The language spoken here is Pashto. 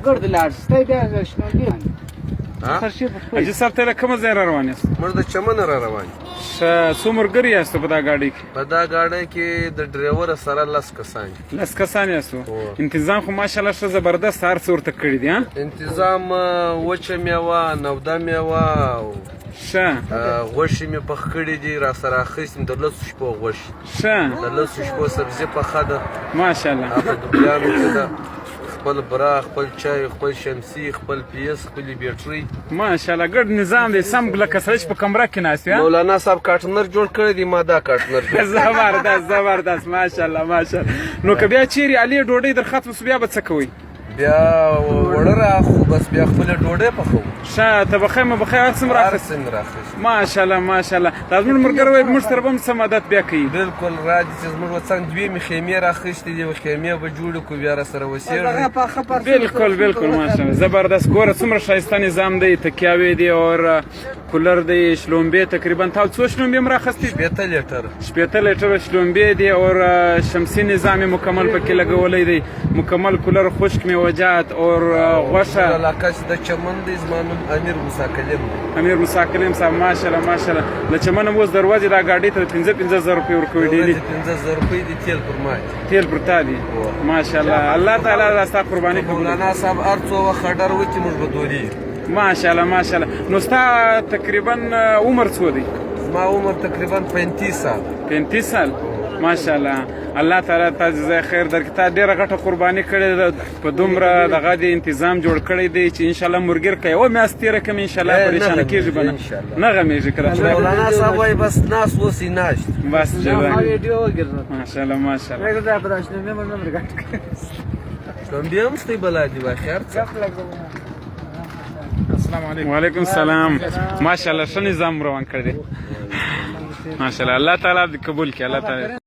ګرد لاړ ستی بیا شنوګي حاجي صاحب ته له کومه ځای را روان یاست؟ موږ د چمن را روان ښه څو ملګري یاستو په دا ګاډۍ کې؟ په دا ګاډۍ کې د ډریور سره 10 کسان 10 کسان یاستو. انتظام خو ماشاءالله ښه زبردست هر څه ورته کړي دي. انتظام وچه میوه نوده میوه ښه غوښې مې پخ کړي دي را سره اخیستم د 10 شپو غوښې ښه د 10 شپو سبزي پخه ده ماشاءالله. هغه د بریانو کې ده خپل برا خپل چای خپل شمسي خپل پیس خپل بیټرۍ ماشاءالله ګډ نظام دی سم لکه سړی چې په کمره کې ناست وي. مولانا صاحب کارټنر جوړ کړی دی ما دا کارټنر زبردست زبردست ماشاءالله ماشاءالله. نو که بیا چیرې علي ډوډۍ در ختم سو بیا به څه کوئ؟ بیا وړه راخو بس بیا خپله ډوډۍ پخوو. ښه ته بخیر مه بخیر هر څه مې راخیست. هر څه مې راخیست ماشاءالله ماشاءالله. دا زموږ ملګری وایي موږ سره به هم څه مدد بیا کوي. بالکل راځي چې زموږ وڅنګ دوې مې خیمې راخیستې دي خیمې به جوړې کړو بیا راسره وسیږي. بالکل بالکل ماشاءالله زبردست. ګوره څومره ښایسته نظام دی تکیاوې دي او کولر دی شلومبې تقریبا تا څو شلومبې هم راخیستې؟ 15 لیټره 15 لیټره شلومبې دي او شمسي نظام مکمل پکې لګولی دی مکمل کولر خشک میوجات او غوښه. علاقه چې د چمن دی زما نوم امیر موسی کلیم دی. امیر موسی کلیم صاحب ماشاءالله ماشاءالله. له چمنه اوس دروازې دا ګاډۍ ته 15,000 روپۍ ورکوي ډیلي. 15,000 روپۍ دي تیل پر ما تیل پر تا دي ماشاءالله. الله تعالی دا ستا قرباني کوي. مولانا صاحب هر څو وخت ډر وکړي موږ به دورېږو. ماشاءالله ماشاءالله. نو ستا تقریبا عمر څو دی؟ زما عمر تقریبا 35 سال. 35 سال ماشاءالله. الله تعالی تا جزای خیر درکړي. تا ډېره غټه قرباني کړې ده په دومره دغه دې تنظیم جوړ کړی دی چې انشاءالله مرګر که یوه میاشت تېره کړم انشاءالله پریشانه کېږي به نه غمېږي که مولانا صاحب وایي بس ناست اوسئ ناشت بس ماشاءالله ماشاءالله. شلومبې هم شته بلا دي خیر السلام علیکم. وعلیکم السلام. ماشاءالله ښه نظام روان کړی دی ماشاءالله. الله تعالی دې قبول کړي الله تعالی.